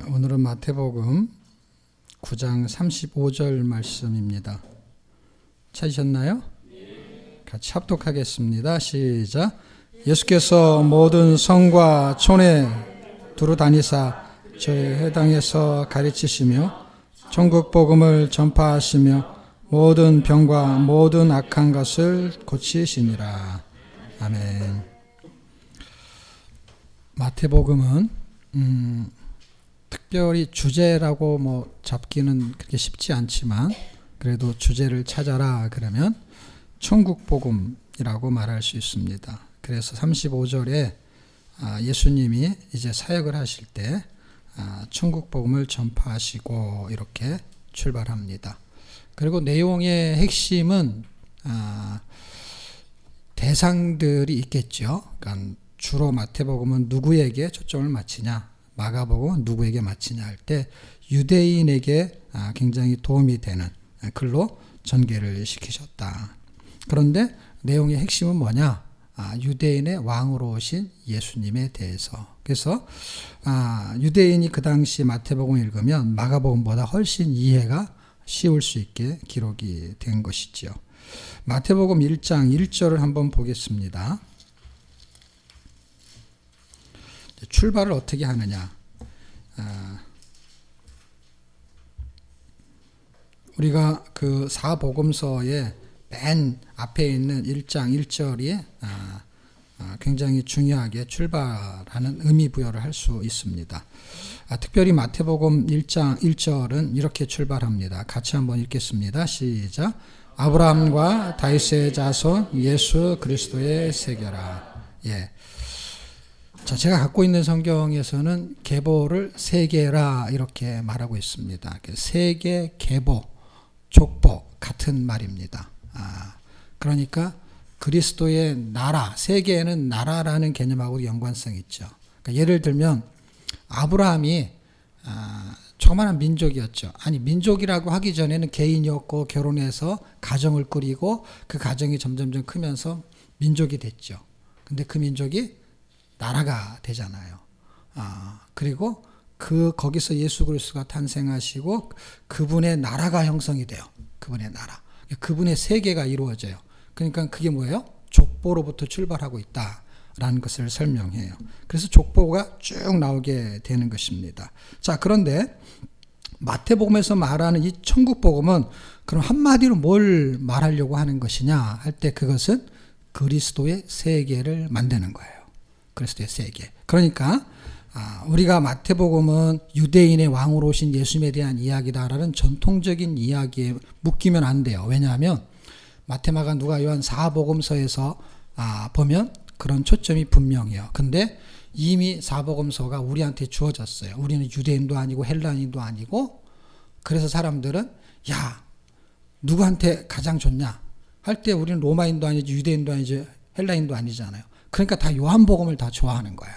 오늘은 마태복음 9장 35절 말씀입니다. 찾으셨나요? 같이 합독하겠습니다. 시작. 예수께서 모든 성과 촌에 두루 다니사 저의 회당에서 가르치시며 천국 복음을 전파하시며 모든 병과 모든 악한 것을 고치시니라. 아멘. 마태복음은 특별히 주제라고 잡기는 그렇게 쉽지 않지만 그래도 주제를 찾아라 그러면 천국 복음이라고 말할 수 있습니다. 그래서 35절에 예수님이 이제 사역을 하실 때 천국 복음을 전파하시고 이렇게 출발합니다. 그리고 내용의 핵심은 대상들이 있겠죠. 그러니까 주로 마태복음은 누구에게 초점을 맞추냐, 마가복음은 누구에게 맞추냐 할 때 유대인에게 굉장히 도움이 되는 글로 전개를 시키셨다. 그런데 내용의 핵심은 뭐냐? 유대인의 왕으로 오신 예수님에 대해서. 그래서 유대인이 그 당시 마태복음을 읽으면 마가복음보다 훨씬 이해가 쉬울 수 있게 기록이 된 것이죠. 마태복음 1장 1절을 한번 보겠습니다. 출발을 어떻게 하느냐. 우리가 그 사복음서의 맨 앞에 있는 1장 1절이 굉장히 중요하게 출발하는 의미 부여를 할 수 있습니다. 특별히 마태복음 1장 1절은 이렇게 출발합니다. 같이 한번 읽겠습니다. 시작. 아브라함과 다윗의 자손 예수 그리스도의 세계라. 예. 자, 제가 갖고 있는 성경에서는 계보를 세계라 이렇게 말하고 있습니다. 세계, 계보, 족보 같은 말입니다. 그러니까 그리스도의 나라, 세계에는 나라라는 개념하고 연관성이 있죠. 그러니까 예를 들면 아브라함이 조그마한 민족이었죠. 아니, 민족이라고 하기 전에는 개인이었고 결혼해서 가정을 꾸리고 그 가정이 점점점 크면서 민족이 됐죠. 근데 그 민족이 나라가 되잖아요. 그리고 거기서 예수 그리스도가 탄생하시고 그분의 나라가 형성이 돼요. 그분의 나라. 그분의 세계가 이루어져요. 그러니까 그게 뭐예요? 족보로부터 출발하고 있다라는 것을 설명해요. 그래서 족보가 쭉 나오게 되는 것입니다. 자, 그런데 마태복음에서 말하는 이 천국복음은 그럼 한마디로 뭘 말하려고 하는 것이냐 할 때 그것은 그리스도의 세계를 만드는 거예요. 그리스도의 세계. 그러니까 우리가 마태복음은 유대인의 왕으로 오신 예수님에 대한 이야기다라는 전통적인 이야기에 묶이면 안 돼요. 왜냐하면 마태, 마가, 누가, 요한 사복음서에서 보면 그런 초점이 분명해요. 근데 이미 사복음서가 우리한테 주어졌어요. 우리는 유대인도 아니고 헬라인도 아니고 그래서 사람들은 야, 누구한테 가장 좋냐 할 때 우리는 로마인도 아니지 유대인도 아니지 헬라인도 아니잖아요. 그러니까 다 요한복음을 다 좋아하는 거예요.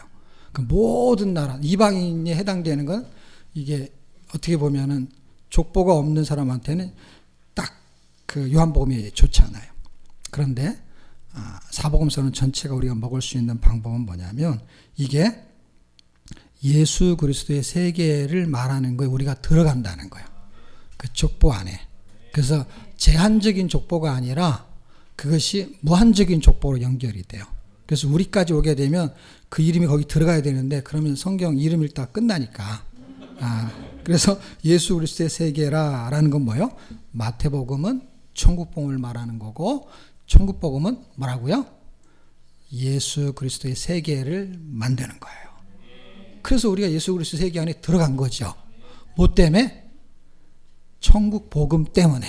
그 모든 나라, 이방인에 해당되는 건 이게 어떻게 보면은 족보가 없는 사람한테는 딱 그 요한복음이 좋잖아요. 그런데 사복음서는 전체가 우리가 먹을 수 있는 방법은 뭐냐면 이게 예수 그리스도의 세계를 말하는 거에 우리가 들어간다는 거예요. 그 족보 안에. 그래서 제한적인 족보가 아니라 그것이 무한적인 족보로 연결이 돼요. 그래서 우리까지 오게 되면 그 이름이 거기 들어가야 되는데 그러면 성경 이름 읽다 끝나니까. 그래서 예수 그리스도의 세계라라는 건 뭐예요? 마태복음은 천국복음을 말하는 거고 천국복음은 뭐라고요? 예수 그리스도의 세계를 만드는 거예요. 그래서 우리가 예수 그리스도 세계 안에 들어간 거죠. 뭐 때문에? 천국복음 때문에.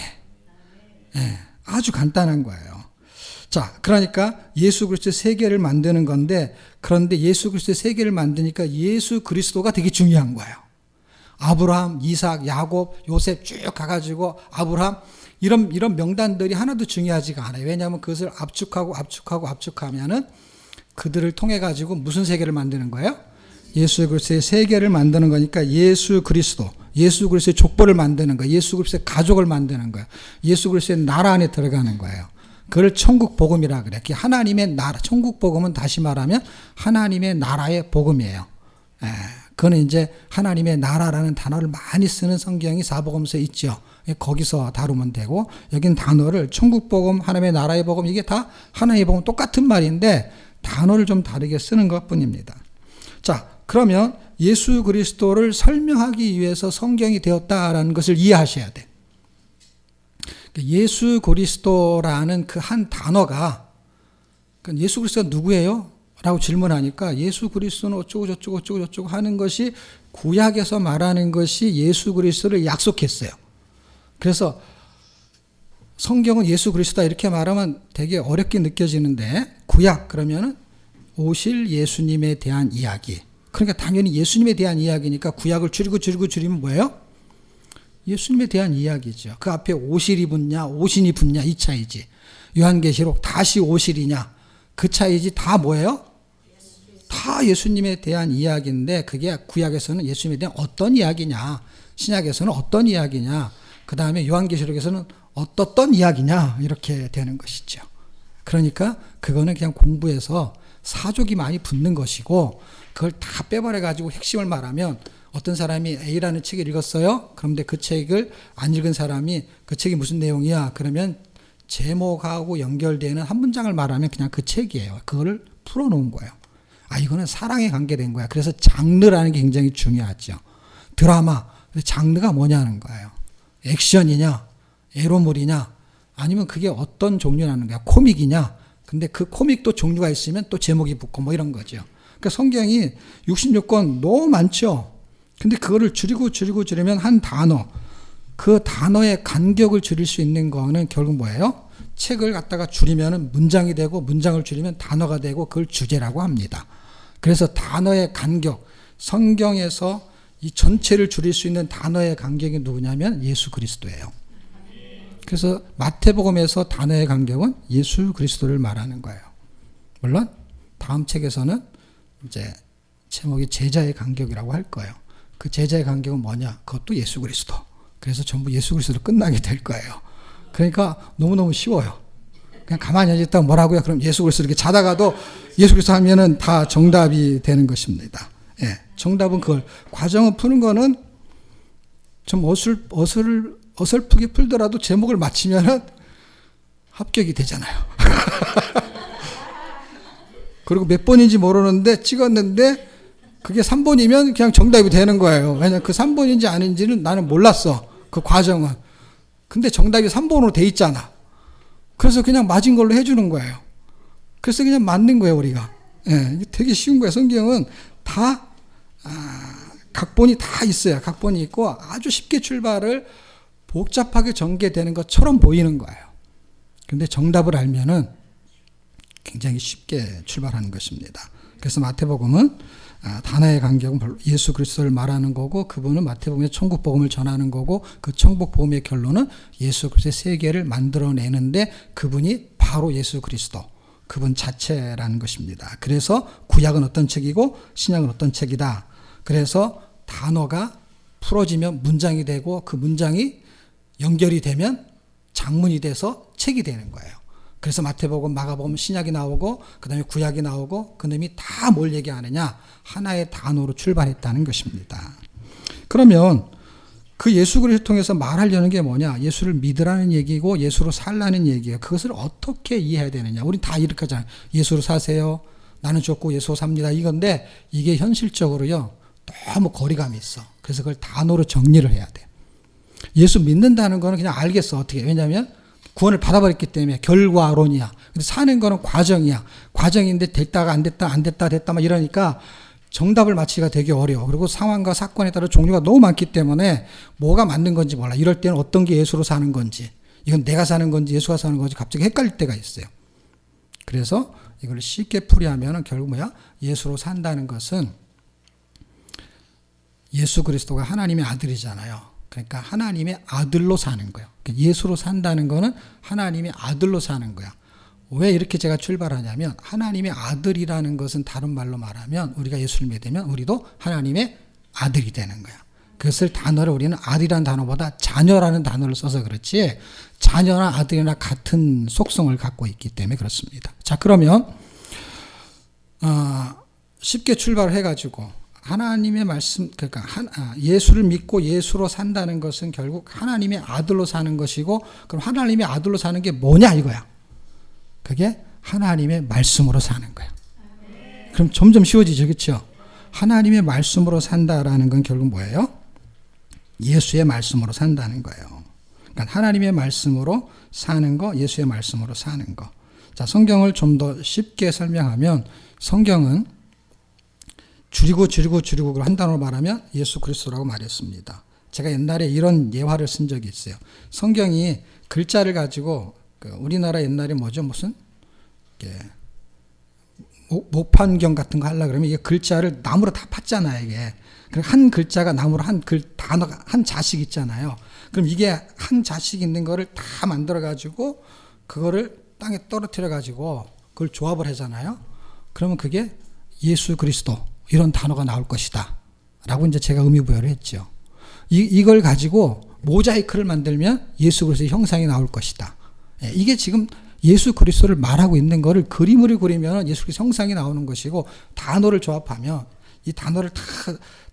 네, 아주 간단한 거예요. 자, 그러니까 예수 그리스도의 세계를 만드는 건데 그런데 예수 그리스도의 세계를 만드니까 예수 그리스도가 되게 중요한 거예요. 아브라함, 이삭, 야곱, 요셉 쭉 가가지고 아브라함 이런 명단들이 하나도 중요하지가 않아요. 왜냐하면 그것을 압축하면은 그들을 통해 가지고 무슨 세계를 만드는 거예요? 예수 그리스도의 세계를 만드는 거니까 예수 그리스도의 족보를 만드는 거예요. 예수 그리스도의 가족을 만드는 거예요. 예수 그리스도의 나라 안에 들어가는 거예요. 그걸 천국 복음이라 그래. 하나님의 나라, 천국 복음은 다시 말하면 하나님의 나라의 복음이에요. 그거는 이제 하나님의 나라라는 단어를 많이 쓰는 성경이 사복음서에 있죠. 거기서 다루면 되고, 여긴 단어를 천국복음, 하나님의 나라의 복음, 이게 다 하나의 복음 똑같은 말인데 단어를 좀 다르게 쓰는 것 뿐입니다. 자, 그러면 예수 그리스도를 설명하기 위해서 성경이 되었다라는 것을 이해하셔야 돼. 예수 그리스도라는 그 한 단어가, 예수 그리스도가 누구예요? 라고 질문하니까 예수 그리스도는 어쩌고 저쩌고 하는 것이, 구약에서 말하는 것이 예수 그리스도를 약속했어요. 그래서 성경은 예수 그리스도다 이렇게 말하면 되게 어렵게 느껴지는데, 구약 그러면은 오실 예수님에 대한 이야기. 그러니까 당연히 예수님에 대한 이야기니까 구약을 줄이면 뭐예요? 예수님에 대한 이야기죠. 그 앞에 오실이 붙냐 오신이 붙냐 이 차이지. 요한계시록 다시 오실이냐 그 차이지. 다 뭐예요? 다 예수님에 대한 이야기인데, 그게 구약에서는 예수님에 대한 어떤 이야기냐, 신약에서는 어떤 이야기냐, 그 다음에 요한계시록에서는 어떻던 이야기냐, 이렇게 되는 것이죠. 그러니까 그거는 그냥 공부해서 사족이 많이 붙는 것이고, 그걸 다 빼버려가지고 핵심을 말하면, 어떤 사람이 A라는 책을 읽었어요. 그런데 그 책을 안 읽은 사람이 그 책이 무슨 내용이야? 그러면 제목하고 연결되는 한 문장을 말하면 그냥 그 책이에요. 그거를 풀어놓은 거예요. 아, 이거는 사랑에 관계된 거야. 그래서 장르라는 게 굉장히 중요하죠. 드라마. 근데 장르가 뭐냐는 거예요. 액션이냐, 에로물이냐, 아니면 그게 어떤 종류라는 거야. 코믹이냐. 근데 그 코믹도 종류가 있으면 또 제목이 붙고 뭐 이런 거죠. 그러니까 성경이 66권 너무 많죠. 근데 그거를 줄이면 한 단어, 그 단어의 간격을 줄일 수 있는 거는 결국 뭐예요? 책을 갖다가 줄이면 문장이 되고, 문장을 줄이면 단어가 되고, 그걸 주제라고 합니다. 그래서 단어의 간격, 성경에서 이 전체를 줄일 수 있는 단어의 간격이 누구냐면 예수 그리스도예요. 그래서 마태복음에서 단어의 간격은 예수 그리스도를 말하는 거예요. 물론 다음 책에서는 이제 제목이 제자의 간격이라고 할 거예요. 그 제자의 간격은 뭐냐? 그것도 예수 그리스도. 그래서 전부 예수 그리스도로 끝나게 될 거예요. 그러니까 너무너무 쉬워요. 그냥 가만히 앉아있다가 뭐라고요? 그럼 예수 그리스도 이렇게 자다가도 예수 그리스도 하면은 다 정답이 되는 것입니다. 예. 정답은 그걸, 과정을 푸는 거는 좀 어설프게 풀더라도 제목을 맞히면은 합격이 되잖아요. 그리고 몇 번인지 모르는데 찍었는데 그게 3번이면 그냥 정답이 되는 거예요. 왜냐면 그 3번인지 아닌지는 나는 몰랐어. 그 과정은. 근데 정답이 3번으로 돼 있잖아. 그래서 그냥 맞은 걸로 해주는 거예요. 그래서 그냥 맞는 거예요, 우리가. 예, 되게 쉬운 거예요. 성경은 다, 각본이 다 있어요. 각본이 있고 아주 쉽게 출발을 복잡하게 전개되는 것처럼 보이는 거예요. 근데 정답을 알면은 굉장히 쉽게 출발하는 것입니다. 그래서 마태복음은 단어의 간격은 예수 그리스도를 말하는 거고, 그분은 마태복음의 천국복음을 전하는 거고, 그 천국복음의 결론은 예수 그리스도의 세계를 만들어내는데 그분이 바로 예수 그리스도, 그분 자체라는 것입니다. 그래서 구약은 어떤 책이고 신약은 어떤 책이다. 그래서 단어가 풀어지면 문장이 되고, 그 문장이 연결이 되면 장문이 돼서 책이 되는 거예요. 그래서 마태복음, 마가복음, 신약이 나오고 그 다음에 구약이 나오고, 그놈이 다 뭘 얘기하느냐? 하나의 단어로 출발했다는 것입니다. 그러면 그 예수 그리스도를 통해서 말하려는 게 뭐냐? 예수를 믿으라는 얘기고 예수로 살라는 얘기예요. 그것을 어떻게 이해해야 되느냐? 우린 다 이렇게 하잖아요. 예수로 사세요. 나는 죽고 예수로 삽니다. 이건데 이게 현실적으로요, 너무 거리감이 있어. 그래서 그걸 단어로 정리를 해야 돼. 예수 믿는다는 거는 그냥 알겠어. 어떻게? 왜냐하면 구원을 받아버렸기 때문에 결과론이야. 근데 사는 거는 과정이야. 과정인데 됐다가 안 됐다, 안 됐다, 됐다 막 이러니까 정답을 맞히기가 되게 어려워. 그리고 상황과 사건에 따라 종류가 너무 많기 때문에 뭐가 맞는 건지 몰라. 이럴 때는 어떤 게 예수로 사는 건지, 이건 내가 사는 건지 예수가 사는 건지 갑자기 헷갈릴 때가 있어요. 그래서 이걸 쉽게 풀이하면 결국 뭐야? 예수로 산다는 것은 예수 그리스도가 하나님의 아들이잖아요. 그러니까 하나님의 아들로 사는 거예요. 그러니까 예수로 산다는 거는 하나님의 아들로 사는 거야. 왜 이렇게 제가 출발하냐면, 하나님의 아들이라는 것은 다른 말로 말하면, 우리가 예수를 믿으면 우리도 하나님의 아들이 되는 거야. 그것을 단어를 우리는 아들이라는 단어보다 자녀라는 단어를 써서 그렇지, 자녀나 아들이나 같은 속성을 갖고 있기 때문에 그렇습니다. 자, 그러면 쉽게 출발을 해가지고 하나님의 말씀, 그러니까 예수를 믿고 예수로 산다는 것은 결국 하나님의 아들로 사는 것이고, 그럼 하나님의 아들로 사는 게 뭐냐 이거야. 그게 하나님의 말씀으로 사는 거야. 그럼 점점 쉬워지죠, 그렇죠? 하나님의 말씀으로 산다라는 건 결국 뭐예요? 예수의 말씀으로 산다는 거예요. 그러니까 하나님의 말씀으로 사는 거, 예수의 말씀으로 사는 거. 자, 성경을 좀 더 쉽게 설명하면, 성경은 줄이고 한 단어로 말하면 예수 그리스도라고 말했습니다. 제가 옛날에 이런 예화를 쓴 적이 있어요. 성경이 글자를 가지고, 우리나라 옛날에 뭐죠? 무슨 목판경 같은 거 하려고 그러면 이게 글자를 나무로 다 팠잖아요, 이게. 한 글자가 나무로 단어가 한 자씩 있잖아요. 그럼 이게 한 자씩 있는 거를 다 만들어가지고, 그거를 땅에 떨어뜨려가지고, 그걸 조합을 하잖아요. 그러면 그게 예수 그리스도, 이런 단어가 나올 것이다. 라고 이제 제가 의미부여를 했죠. 이걸 가지고 모자이크를 만들면 예수 그리스도의 형상이 나올 것이다. 이게 지금 예수 그리스도를 말하고 있는 거를 그림으로 그리면 예수 그리스도 형상이 나오는 것이고, 단어를 조합하면, 이 단어를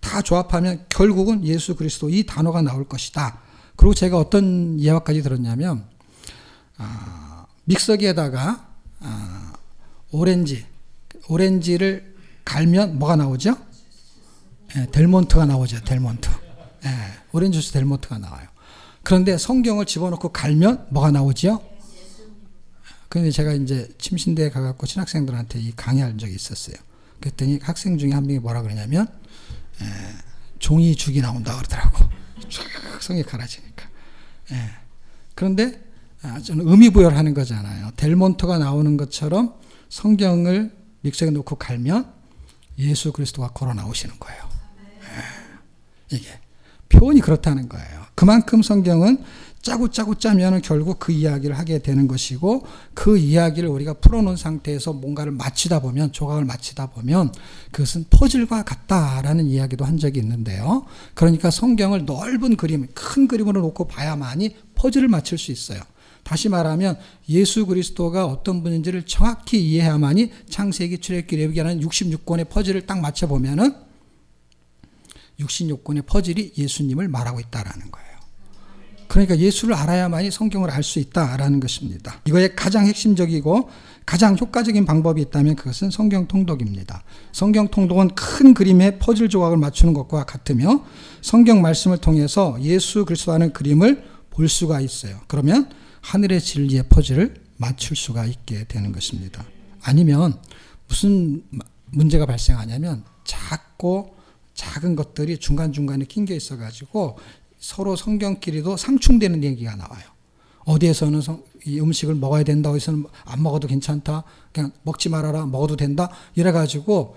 다 조합하면 결국은 예수 그리스도 이 단어가 나올 것이다. 그리고 제가 어떤 예화까지 들었냐면, 믹서기에다가 오렌지를 갈면 뭐가 나오죠? 델몬트가 나오죠. 델몬트. 오렌지 주스 델몬트가 나와요. 그런데 성경을 집어넣고 갈면 뭐가 나오죠? 그런데 제가 이제 침신대에 가갖고 신학생들한테 이 강의한 적이 있었어요. 그랬더니 학생 중에 한 명이 뭐라 그러냐면, 종이 죽이 나온다 그러더라고. 쫙 성이 갈아지니까. 그런데 저는 의미부여를 하는 거잖아요. 델몬트가 나오는 것처럼 성경을 믹서기에 넣고 갈면 예수 그리스도가 걸어 나오시는 거예요. 이게 표현이 그렇다는 거예요. 그만큼 성경은 짜고 짜면 결국 그 이야기를 하게 되는 것이고, 그 이야기를 우리가 풀어놓은 상태에서 뭔가를 맞추다 보면, 조각을 맞추다 보면 그것은 퍼즐과 같다라는 이야기도 한 적이 있는데요. 그러니까 성경을 넓은 그림, 큰 그림으로 놓고 봐야만이 퍼즐을 맞출 수 있어요. 다시 말하면 예수 그리스도가 어떤 분인지를 정확히 이해해야만이 창세기, 출애굽기, 레위기라는 66권의 퍼즐을 딱 맞춰보면은 66권의 퍼즐이 예수님을 말하고 있다라는 거예요. 그러니까 예수를 알아야만이 성경을 알 수 있다라는 것입니다. 이거의 가장 핵심적이고 가장 효과적인 방법이 있다면 그것은 성경 통독입니다. 성경 통독은 큰 그림의 퍼즐 조각을 맞추는 것과 같으며, 성경 말씀을 통해서 예수 그리스도라는 그림을 볼 수가 있어요. 그러면 하늘의 진리의 퍼즐을 맞출 수가 있게 되는 것입니다. 아니면 무슨 문제가 발생하냐면, 작은 것들이 중간중간에 낑겨 있어가지고 서로 성경끼리도 상충되는 얘기가 나와요. 어디에서는 이 음식을 먹어야 된다, 어디서는 안 먹어도 괜찮다, 그냥 먹지 말아라, 먹어도 된다, 이래가지고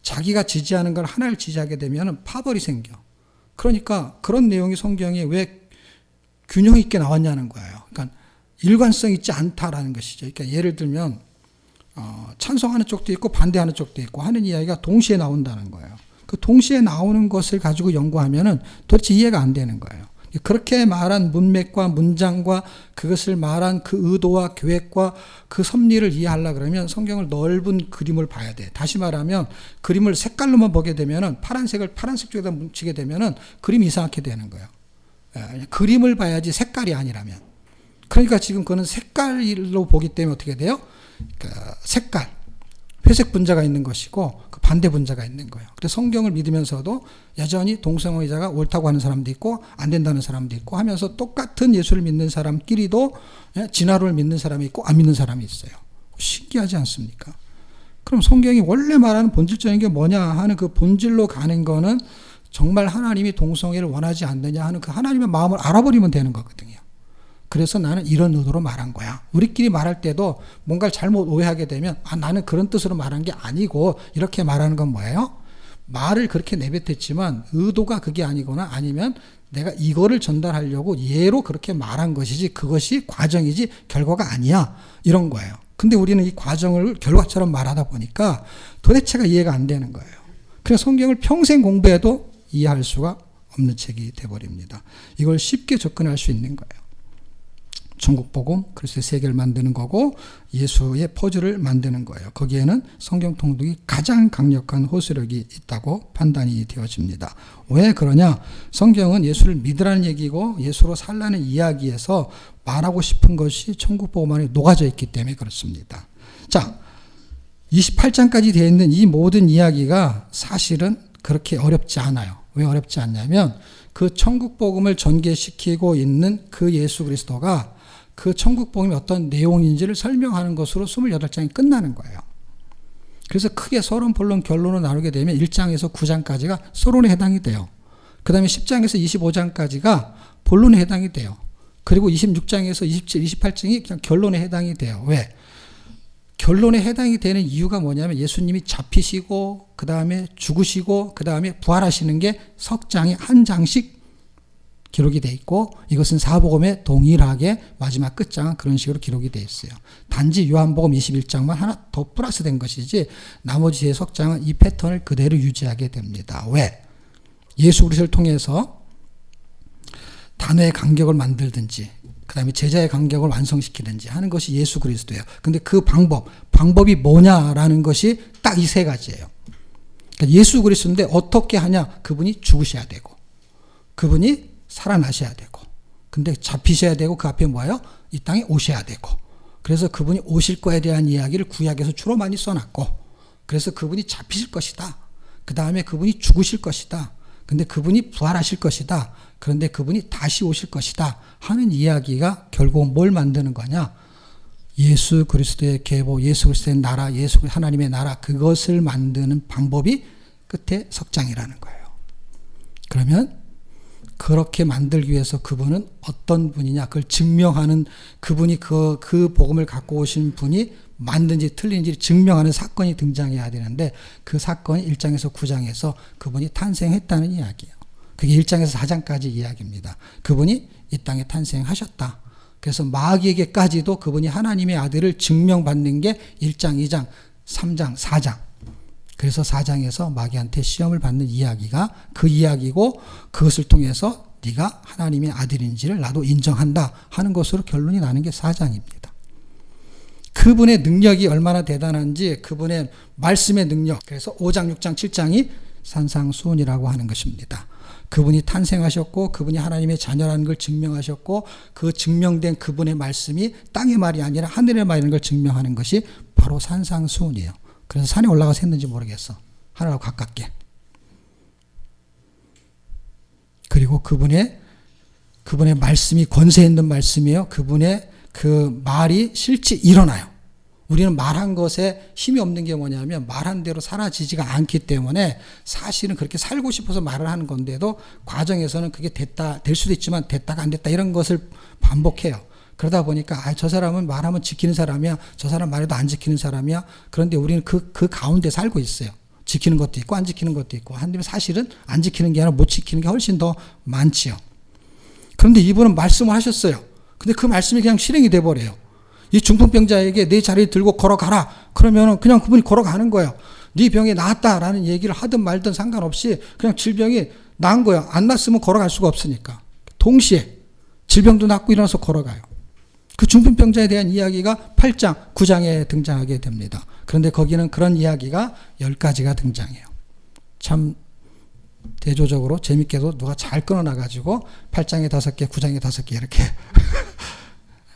자기가 지지하는 걸 하나를 지지하게 되면 파벌이 생겨. 그러니까 그런 내용이 성경에 왜 균형 있게 나왔냐는 거예요. 그러니까 일관성 있지 않다라는 것이죠. 그러니까 예를 들면 찬성하는 쪽도 있고 반대하는 쪽도 있고 하는 이야기가 동시에 나온다는 거예요. 그 동시에 나오는 것을 가지고 연구하면은 도대체 이해가 안 되는 거예요. 그렇게 말한 문맥과 문장과 그것을 말한 그 의도와 계획과 그 섭리를 이해하려고 그러면 성경을 넓은 그림을 봐야 돼. 다시 말하면 그림을 색깔로만 보게 되면은 파란색을 파란색 쪽에다 뭉치게 되면은 그림이 이상하게 되는 거예요. 그림을 봐야지 색깔이 아니라면. 그러니까 지금 그는 색깔로 보기 때문에 어떻게 돼요? 색깔, 회색 분자가 있는 것이고 그 반대 분자가 있는 거예요. 그래서 성경을 믿으면서도 여전히 동성애자가 옳다고 하는 사람도 있고 안 된다는 사람도 있고 하면서 똑같은 예수를 믿는 사람끼리도 진화론을 믿는 사람이 있고 안 믿는 사람이 있어요. 신기하지 않습니까? 그럼 성경이 원래 말하는 본질적인 게 뭐냐 하는 그 본질로 가는 거는 정말 하나님이 동성애를 원하지 않느냐 하는 그 하나님의 마음을 알아버리면 되는 거거든요. 그래서 나는 이런 의도로 말한 거야. 우리끼리 말할 때도 뭔가를 잘못 오해하게 되면 나는 그런 뜻으로 말한 게 아니고 이렇게 말하는 건 뭐예요? 말을 그렇게 내뱉었지만 의도가 그게 아니거나 아니면 내가 이거를 전달하려고 예로 그렇게 말한 것이지 그것이 과정이지 결과가 아니야. 이런 거예요. 근데 우리는 이 과정을 결과처럼 말하다 보니까 도대체가 이해가 안 되는 거예요. 그래서 성경을 평생 공부해도 이해할 수가 없는 책이 돼버립니다. 이걸 쉽게 접근할 수 있는 거예요. 천국복음, 그리스도의 세계를 만드는 거고 예수의 퍼즐을 만드는 거예요. 거기에는 성경 통독이 가장 강력한 호소력이 있다고 판단이 되어집니다. 왜 그러냐? 성경은 예수를 믿으라는 얘기고 예수로 살라는 이야기에서 말하고 싶은 것이 천국복음 안에 녹아져 있기 때문에 그렇습니다. 자, 28장까지 되어 있는 이 모든 이야기가 사실은 그렇게 어렵지 않아요. 왜 어렵지 않냐면 그 천국복음을 전개시키고 있는 그 예수 그리스도가 그 천국복음이 어떤 내용인지를 설명하는 것으로 28장이 끝나는 거예요. 그래서 크게 서론, 본론, 결론을 나누게 되면 1장에서 9장까지가 서론에 해당이 돼요. 그 다음에 10장에서 25장까지가 본론에 해당이 돼요. 그리고 26장에서 27, 28장이 그냥 결론에 해당이 돼요. 왜? 결론에 해당이 되는 이유가 뭐냐면 예수님이 잡히시고 그 다음에 죽으시고 그 다음에 부활하시는 게 석장에 한 장씩 기록이 돼 있고 이것은 사복음에 동일하게 마지막 끝장은 그런 식으로 기록이 돼 있어요. 단지 요한복음 21장만 하나 더 플러스된 것이지 나머지 세 석장은 이 패턴을 그대로 유지하게 됩니다. 왜? 예수 그리스도를 통해서 단어의 간격을 만들든지 그 다음에 제자의 간격을 완성시키든지 하는 것이 예수 그리스도예요. 근데 그 방법이 뭐냐라는 것이 딱 이 세 가지예요. 그러니까 예수 그리스도인데 어떻게 하냐? 그분이 죽으셔야 되고 그분이 살아나셔야 되고 근데 잡히셔야 되고 그 앞에 뭐예요? 이 땅에 오셔야 되고 그래서 그분이 오실 거에 대한 이야기를 구약에서 주로 많이 써놨고 그래서 그분이 잡히실 것이다. 그 다음에 그분이 죽으실 것이다. 근데 그분이 부활하실 것이다. 그런데 그분이 다시 오실 것이다 하는 이야기가 결국 뭘 만드는 거냐? 예수 그리스도의 계보, 예수 그리스도의 나라, 예수 하나님의 나라 그것을 만드는 방법이 끝에 석장이라는 거예요. 그러면 그렇게 만들기 위해서 그분은 어떤 분이냐 그걸 증명하는 그분이 그 복음을 갖고 오신 분이 맞는지 틀린지 증명하는 사건이 등장해야 되는데 그 사건이 1장에서 9장에서 그분이 탄생했다는 이야기예요. 그게 1장에서 4장까지 이야기입니다. 그분이 이 땅에 탄생하셨다. 그래서 마귀에게까지도 그분이 하나님의 아들을 증명받는 게 1장, 2장, 3장, 4장. 그래서 4장에서 마귀한테 시험을 받는 이야기가 그 이야기고 그것을 통해서 네가 하나님의 아들인지를 나도 인정한다 하는 것으로 결론이 나는 게 4장입니다. 그분의 능력이 얼마나 대단한지 그분의 말씀의 능력 그래서 5장, 6장, 7장이 산상수훈이라고 하는 것입니다. 그분이 탄생하셨고 그분이 하나님의 자녀라는 걸 증명하셨고 그 증명된 그분의 말씀이 땅의 말이 아니라 하늘의 말인 걸 증명하는 것이 바로 산상수훈이에요. 그래서 산에 올라가서 했는지 모르겠어. 하늘하고 가깝게. 그리고 그분의 말씀이 권세 있는 말씀이에요. 그분의 그 말이 실제 일어나요. 우리는 말한 것에 힘이 없는 게 뭐냐면 말한 대로 사라지지가 않기 때문에 사실은 그렇게 살고 싶어서 말을 하는 건데도 과정에서는 그게 될 수도 있지만 됐다가 안 됐다 이런 것을 반복해요. 그러다 보니까 저 사람은 말하면 지키는 사람이야. 저 사람 말해도 안 지키는 사람이야. 그런데 우리는 그 가운데 살고 있어요. 지키는 것도 있고 안 지키는 것도 있고 한데 사실은 안 지키는 게 아니라 못 지키는 게 훨씬 더 많지요. 그런데 이분은 말씀을 하셨어요. 근데 그 말씀이 그냥 실행이 돼버려요. 이 중풍병자에게 내 자리 들고 걸어가라. 그러면 그냥 그분이 걸어가는 거예요. 네 병이 나았다라는 얘기를 하든 말든 상관없이 그냥 질병이 나은 거예요. 안 났으면 걸어갈 수가 없으니까. 동시에 질병도 낫고 일어나서 걸어가요. 그 중풍병자에 대한 이야기가 8장, 9장에 등장하게 됩니다. 그런데 거기는 그런 이야기가 10가지가 등장해요. 참 대조적으로 재밌게도 누가 잘 끊어놔가지고 8장에 5개, 9장에 5개 이렇게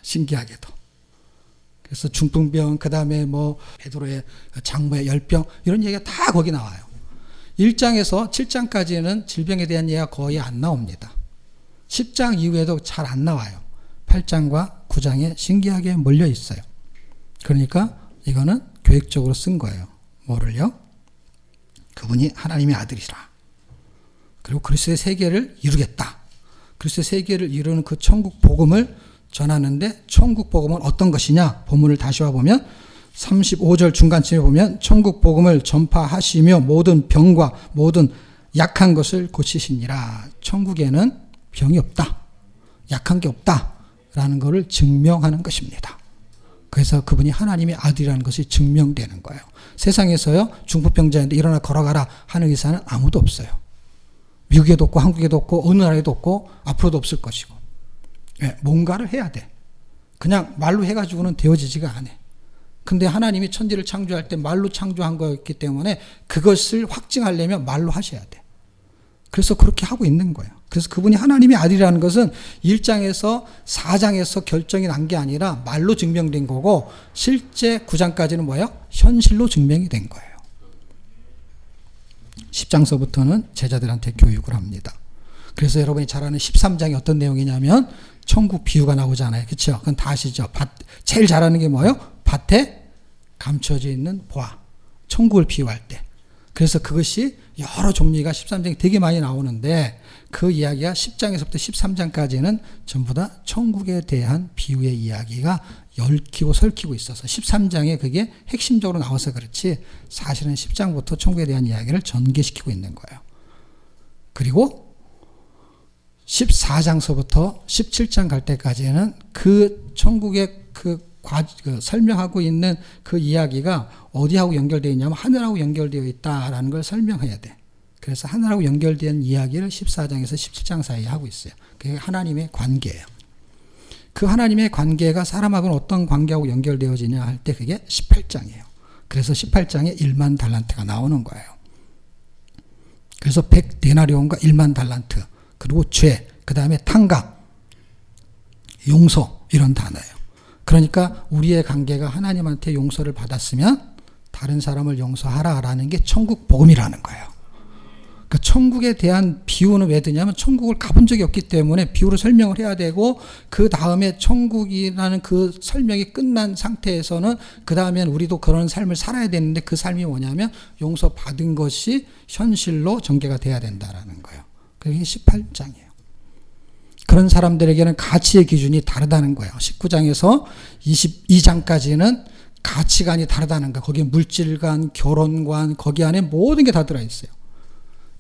신기하게도. 그래서 중풍병, 그 다음에 뭐 베드로의 장모의 열병 이런 얘기가 다 거기 나와요. 1장에서 7장까지는 질병에 대한 얘기가 거의 안 나옵니다. 10장 이후에도 잘 안 나와요. 8장과 9장에 신기하게 몰려 있어요. 그러니까 이거는 계획적으로 쓴 거예요. 뭐를요? 그분이 하나님의 아들이라. 그리고 그리스도의 세계를 이루겠다. 그리스도의 세계를 이루는 그 천국 복음을 전하는데 천국 복음은 어떤 것이냐? 본문을 다시 와보면 35절 중간쯤에 보면 천국 복음을 전파하시며 모든 병과 모든 약한 것을 고치시니라. 천국에는 병이 없다. 약한 게 없다. 라는 것을 증명하는 것입니다. 그래서 그분이 하나님의 아들이라는 것이 증명되는 거예요. 세상에서요, 중풍병자인데 일어나 걸어가라 하는 의사는 아무도 없어요. 미국에도 없고 한국에도 없고 어느 나라에도 없고 앞으로도 없을 것이고. 네, 뭔가를 해야 돼. 그냥 말로 해가지고는 되어지지가 않아. 근데 하나님이 천지를 창조할 때 말로 창조한 거였기 때문에 그것을 확증하려면 말로 하셔야 돼. 그래서 그렇게 하고 있는 거예요. 그래서 그분이 하나님의 아들이라는 것은 1장에서 4장에서 결정이 난 게 아니라 말로 증명된 거고, 실제 9장까지는 뭐예요? 현실로 증명이 된 거예요. 10장서부터는 제자들한테 교육을 합니다. 그래서 여러분이 잘 아는 13장이 어떤 내용이냐면 천국 비유가 나오잖아요. 그렇죠? 그건 다 아시죠? 제일 잘 아는 게 뭐예요? 밭에 감춰져 있는 보화. 천국을 비유할 때. 그래서 그것이 여러 종류가 13장에 되게 많이 나오는데, 그 이야기가 10장에서부터 13장까지는 전부 다 천국에 대한 비유의 이야기가 얽히고 설키고 있어서 13장에 그게 핵심적으로 나와서 그렇지, 사실은 10장부터 천국에 대한 이야기를 전개시키고 있는 거예요. 그리고 14장서부터 17장 갈 때까지는 그 천국의 설명하고 있는 그 이야기가 어디하고 연결되어 있냐면 하늘하고 연결되어 있다라는 걸 설명해야 돼. 그래서 하늘하고 연결된 이야기를 14장에서 17장 사이에 하고 있어요. 그게 하나님의 관계예요. 그 하나님의 관계가 사람하고는 어떤 관계하고 연결되어지냐 할 때 그게 18장이에요. 그래서 18장에 1만 달란트가 나오는 거예요. 그래서 100데나리온과 1만 달란트, 그리고 죄, 그 다음에 탕감, 용서, 이런 단어예요. 그러니까 우리의 관계가 하나님한테 용서를 받았으면 다른 사람을 용서하라라는 게 천국 복음이라는 거예요. 그러니까 천국에 대한 비유는 왜 드냐면 천국을 가본 적이 없기 때문에 비유로 설명을 해야 되고, 그 다음에 천국이라는 그 설명이 끝난 상태에서는 그 다음엔 우리도 그런 삶을 살아야 되는데, 그 삶이 뭐냐면 용서받은 것이 현실로 전개가 돼야 된다라는 거예요. 그게 18장이에요. 그런 사람들에게는 가치의 기준이 다르다는 거예요. 19장에서 22장까지는 가치관이 다르다는 거예요. 거기에 물질관, 결혼관, 거기 안에 모든 게 다 들어있어요.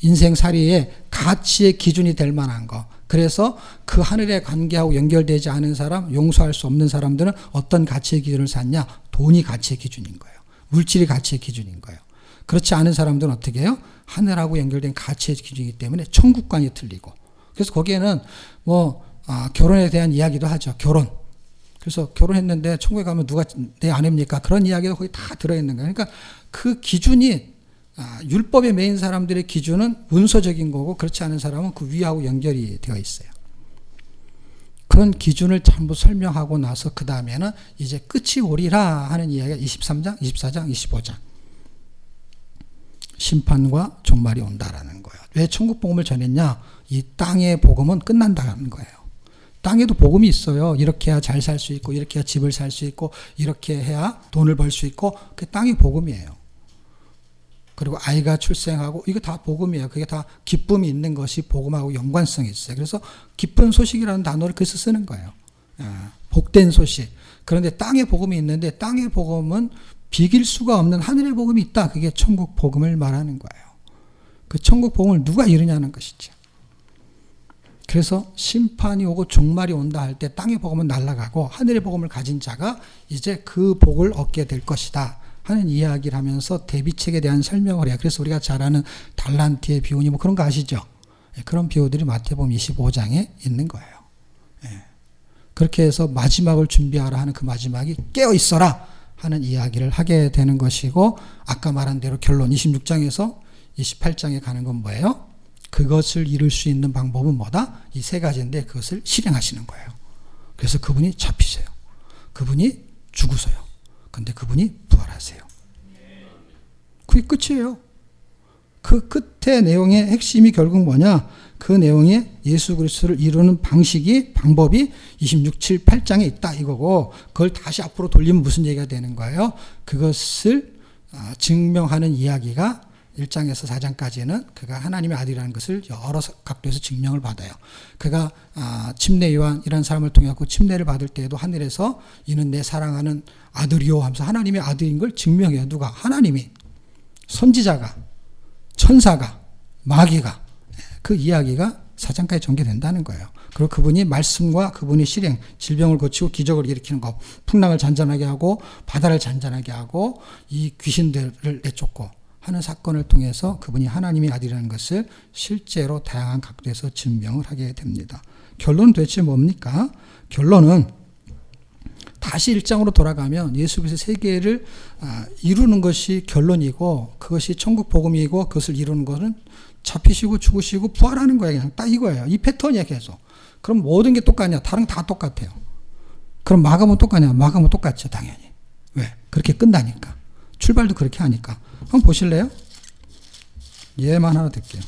인생살이에 가치의 기준이 될 만한 거. 그래서 그 하늘의 관계하고 연결되지 않은 사람, 용서할 수 없는 사람들은 어떤 가치의 기준을 삼냐? 돈이 가치의 기준인 거예요. 물질이 가치의 기준인 거예요. 그렇지 않은 사람들은 어떻게 해요? 하늘하고 연결된 가치의 기준이기 때문에 천국관이 틀리고. 그래서 거기에는 결혼에 대한 이야기도 하죠. 결혼. 그래서 결혼했는데 천국에 가면 누가 내 아내입니까? 그런 이야기가 거기 다 들어있는 거예요. 그러니까 그 기준이, 율법에 매인 사람들의 기준은 문서적인 거고, 그렇지 않은 사람은 그 위하고 연결이 되어 있어요. 그런 기준을 전부 설명하고 나서 그 다음에는 이제 끝이 오리라 하는 이야기가 23장, 24장, 25장. 심판과 종말이 온다라는 거예요. 왜 천국 복음을 전했냐? 이 땅의 복음은 끝난다는 거예요. 땅에도 복음이 있어요. 이렇게 해야 잘 살 수 있고, 이렇게 해야 집을 살 수 있고, 이렇게 해야 돈을 벌 수 있고, 그게 땅의 복음이에요. 그리고 아이가 출생하고, 이거 다 복음이에요. 그게 다 기쁨이 있는 것이 복음하고 연관성이 있어요. 그래서 기쁜 소식이라는 단어를 그래서 쓰는 거예요. 복된 소식. 그런데 땅의 복음이 있는데, 땅의 복음은 비길 수가 없는 하늘의 복음이 있다. 그게 천국 복음을 말하는 거예요. 그 천국 복음을 누가 이루냐는 것이죠. 그래서 심판이 오고 종말이 온다 할 때 땅의 복음은 날아가고 하늘의 복음을 가진 자가 이제 그 복을 얻게 될 것이다 하는 이야기를 하면서 대비책에 대한 설명을 해요. 그래서 우리가 잘 아는 달란트의 비유니 그런 거 아시죠? 그런 비유들이 마태복음 25장에 있는 거예요. 그렇게 해서 마지막을 준비하라 하는 그 마지막이 깨어 있어라 하는 이야기를 하게 되는 것이고, 아까 말한 대로 결론 26장에서 28장에 가는 건 뭐예요? 그것을 이룰 수 있는 방법은 뭐다? 이 세 가지인데 그것을 실행하시는 거예요. 그래서 그분이 잡히세요. 그분이 죽으세요. 근데 그분이 부활하세요. 그게 끝이에요. 그 끝의 내용의 핵심이 결국 뭐냐? 그 내용에 예수 그리스도를 이루는 방법이 26, 7, 8장에 있다 이거고, 그걸 다시 앞으로 돌리면 무슨 얘기가 되는 거예요? 그것을 증명하는 이야기가 1장에서 4장까지는 그가 하나님의 아들이라는 것을 여러 각도에서 증명을 받아요. 그가 침례 요한이라는 사람을 통해 침례를 받을 때에도 하늘에서 이는 내 사랑하는 아들이요 하면서 하나님의 아들인 걸 증명해요. 누가? 하나님이. 선지자가, 천사가, 마귀가. 그 이야기가 4장까지 전개된다는 거예요. 그리고 그분이 말씀과 그분이 실행, 질병을 고치고 기적을 일으키는 것, 풍랑을 잔잔하게 하고 바다를 잔잔하게 하고 이 귀신들을 내쫓고 하는 사건을 통해서 그분이 하나님의 아들이라는 것을 실제로 다양한 각도에서 증명을 하게 됩니다. 결론은 도대체 뭡니까? 결론은 다시 1장으로 돌아가면 예수 그리스도의 세계를 이루는 것이 결론이고 그것이 천국 복음이고 그것을 이루는 것은 잡히시고 죽으시고 부활하는 거예요. 그냥 딱 이거예요. 이 패턴이야 계속. 그럼 모든 게 똑같냐? 다른 거 다 똑같아요. 그럼 마감은 똑같냐? 마감은 똑같죠 당연히. 왜? 그렇게 끝나니까. 출발도 그렇게 하니까. 한번 보실래요? 예만 하나 드릴게요.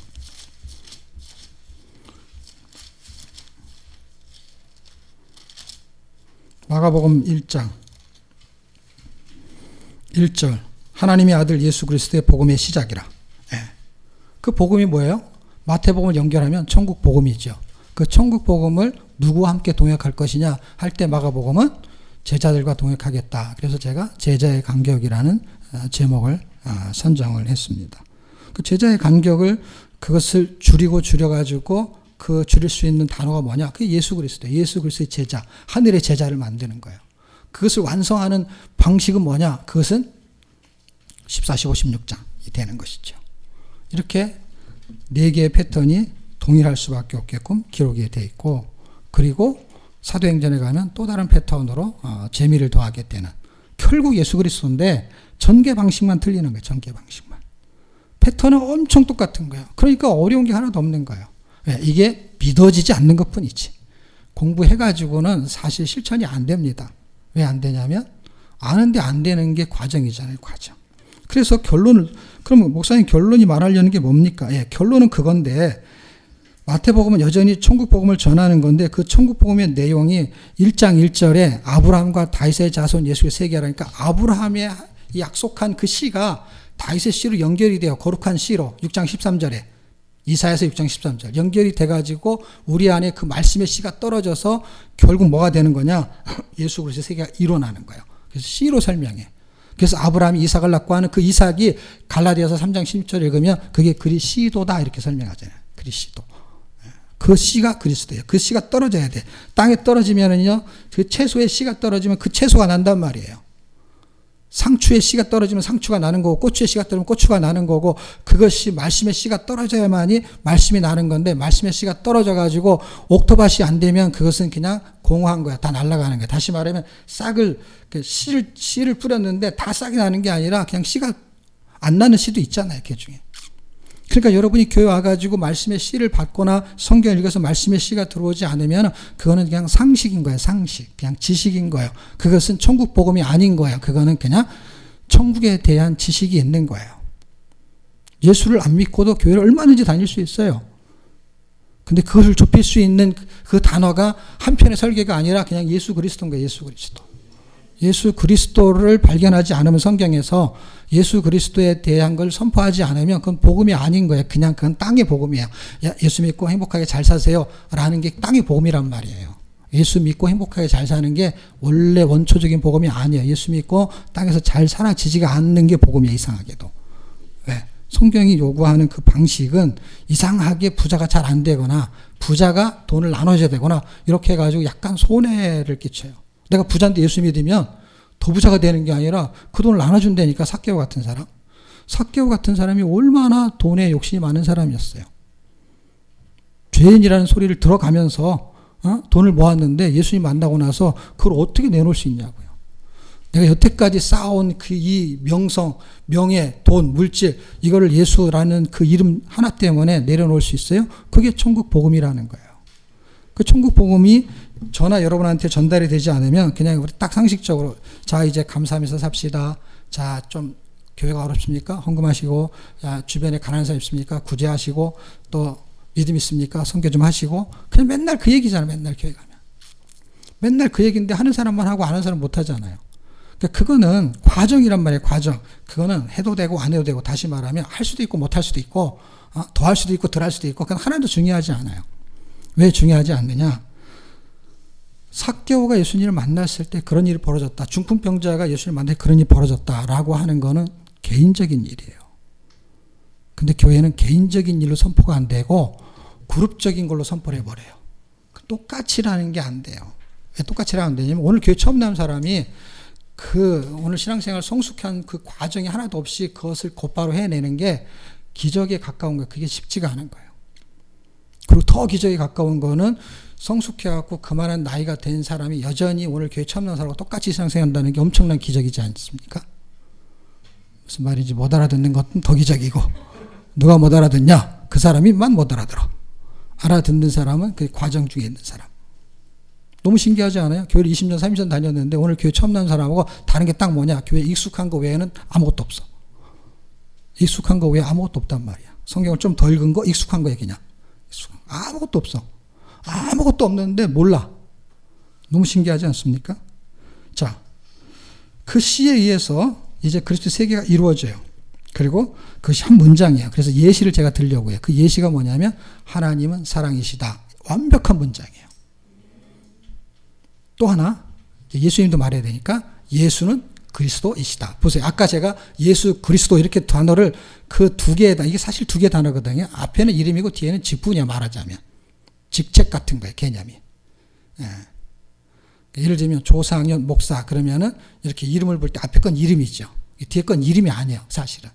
마가복음 1장 1절 하나님의 아들 예수 그리스도의 복음의 시작이라. 그 복음이 뭐예요? 마태복음을 연결하면 천국 복음이죠. 그 천국 복음을 누구와 함께 동역할 것이냐 할 때 마가복음은 제자들과 동역하겠다. 그래서 제가 제자의 간격이라는 제목을 선정을 했습니다. 그 제자의 간격을 그것을 줄여가지고 그 줄일 수 있는 단어가 뭐냐? 그게 예수 그리스도. 예수 그리스도의 제자. 하늘의 제자를 만드는 거예요. 그것을 완성하는 방식은 뭐냐? 그것은 14, 15, 16장이 되는 것이죠. 이렇게 4개의 패턴이 동일할 수밖에 없게끔 기록이 되어 있고 그리고 사도행전에 가면 또 다른 패턴으로 재미를 더하게 되는 결국 예수 그리스도인데 전개 방식만 틀리는 거예요. 전개 방식만. 패턴은 엄청 똑같은 거예요. 그러니까 어려운 게 하나도 없는 거예요. 이게 믿어지지 않는 것뿐이지. 공부해가지고는 사실 실천이 안 됩니다. 왜 안 되냐면 아는데 안 되는 게 과정이잖아요. 과정. 그래서 결론을 그럼 목사님 결론이 말하려는 게 뭡니까? 결론은 그건데 마태복음은 여전히 천국복음을 전하는 건데 그 천국복음의 내용이 1장 1절에 아브라함과 다윗의 자손 예수의 세계라니까 아브라함의 약속한 그 씨가 다윗의 씨로 연결이 돼요. 거룩한 씨로 6장 13절에 이사야서 6장 13절 연결이 돼가지고 우리 안에 그 말씀의 씨가 떨어져서 결국 뭐가 되는 거냐? 예수 그리스도의 세계가 일어나는 거예요. 그래서 씨로 설명해. 그래서 아브라함이 이삭을 낳고 하는 그 이삭이 갈라디아서 3장 16절 읽으면 그게 그리스도다 이렇게 설명하잖아요. 그리스도. 그 씨가 그리스도예요. 그 씨가 떨어져야 돼. 땅에 떨어지면은요, 그 채소의 씨가 떨어지면 그 채소가 난단 말이에요. 상추의 씨가 떨어지면 상추가 나는 거고, 고추의 씨가 떨어지면 고추가 나는 거고, 그것이 말씀의 씨가 떨어져야만이 말씀이 나는 건데, 말씀의 씨가 떨어져가지고, 옥토밭이 안 되면 그것은 그냥 공허한 거야. 다 날아가는 거야. 다시 말하면, 싹을, 씨를 뿌렸는데 다 싹이 나는 게 아니라, 그냥 씨가 안 나는 씨도 있잖아요. 그 중에. 그러니까 여러분이 교회 와가지고 말씀의 씨를 받거나 성경을 읽어서 말씀의 씨가 들어오지 않으면 그거는 그냥 상식인 거예요. 상식. 그냥 지식인 거예요. 그것은 천국 복음이 아닌 거예요. 그거는 그냥 천국에 대한 지식이 있는 거예요. 예수를 안 믿고도 교회를 얼마든지 다닐 수 있어요. 근데 그것을 좁힐 수 있는 그 단어가 한편의 설계가 아니라 그냥 예수 그리스도인 거예요. 예수 그리스도. 예수 그리스도를 발견하지 않으면 성경에서 예수 그리스도에 대한 걸 선포하지 않으면 그건 복음이 아닌 거예요. 그냥 그건 땅의 복음이에요. 예수 믿고 행복하게 잘 사세요 라는 게 땅의 복음이란 말이에요. 예수 믿고 행복하게 잘 사는 게 원래 원초적인 복음이 아니에요. 예수 믿고 땅에서 잘 살아지지가 않는 게 복음이에요. 이상하게도. 왜? 성경이 요구하는 그 방식은 이상하게 부자가 잘 안 되거나 부자가 돈을 나눠줘야 되거나 이렇게 해가지고 약간 손해를 끼쳐요. 내가 부자인데 예수 믿으면 더 부자가 되는 게 아니라 그 돈을 나눠준다니까. 삭개오 같은 사람. 삭개오 같은 사람이 얼마나 돈에 욕심이 많은 사람이었어요. 죄인이라는 소리를 들어가면서 돈을 모았는데 예수님 만나고 나서 그걸 어떻게 내놓을 수 있냐고요. 내가 여태까지 쌓아온 그 이 명성, 명예, 돈, 물질 이거를 예수라는 그 이름 하나 때문에 내려놓을 수 있어요? 그게 천국 복음이라는 거예요. 그 천국 복음이 저나 여러분한테 전달이 되지 않으면 그냥 우리 딱 상식적으로 자 이제 감사하면서 삽시다. 자 좀 교회가 어렵습니까? 헌금하시고 야 주변에 가난한 사람 있습니까? 구제하시고 또 믿음 있습니까? 선교 좀 하시고 그냥 맨날 그 얘기잖아요. 맨날 교회 가면. 맨날 그 얘기인데 하는 사람만 하고 안 하는 사람 못 하잖아요. 그러니까 그거는 과정이란 말이에요. 과정. 그거는 해도 되고 안 해도 되고 다시 말하면 할 수도 있고 못 할 수도 있고 더 할 수도 있고 덜 할 수도 있고 그건 하나도 중요하지 않아요. 왜 중요하지 않느냐? 삭개오가 예수님을 만났을 때 그런 일이 벌어졌다. 중풍병자가 예수님을 만날 때 그런 일이 벌어졌다라고 하는 거는 개인적인 일이에요. 근데 교회는 개인적인 일로 선포가 안 되고 그룹적인 걸로 선포를 해버려요. 똑같이라는 게 안 돼요. 왜 똑같이라는 안 되냐면 오늘 교회 처음 나온 사람이 오늘 신앙생활 성숙한 그 과정이 하나도 없이 그것을 곧바로 해내는 게 기적에 가까운 거예요. 그게 쉽지가 않은 거예요. 그리고 더 기적에 가까운 거는 성숙해갖고 그만한 나이가 된 사람이 여전히 오늘 교회 처음 나온 사람과 똑같이 신앙생활한다는 게 엄청난 기적이지 않습니까? 무슨 말인지 못 알아듣는 것은 더 기적이고, 누가 못 알아듣냐? 그 사람이만 못 알아들어. 알아듣는 사람은 그 과정 중에 있는 사람. 너무 신기하지 않아요? 교회를 20년, 30년 다녔는데 오늘 교회 처음 나온 사람하고 다른 게 딱 뭐냐? 교회 익숙한 거 외에는 아무것도 없어. 익숙한 거 외에 아무것도 없단 말이야. 성경을 좀 더 읽은 거, 익숙한 거 얘기냐? 아무것도 없어. 아무것도 없는데 몰라. 너무 신기하지 않습니까? 자, 그 시에 의해서 이제 그리스도 세계가 이루어져요. 그리고 그것이 한 문장이에요. 그래서 예시를 제가 들려고 해요. 그 예시가 뭐냐면 하나님은 사랑이시다. 완벽한 문장이에요. 또 하나, 예수님도 말해야 되니까 예수는 그리스도이시다. 보세요. 아까 제가 예수, 그리스도 이렇게 단어를 그 두 개에다, 이게 사실 두 개 단어거든요. 앞에는 이름이고 뒤에는 직분이야, 말하자면. 직책 같은 거예요, 개념이. 예. 예를 들면 조상현 목사 그러면은 이렇게 이름을 볼 때 앞에 건 이름이죠. 뒤에 건 이름이 아니에요, 사실은.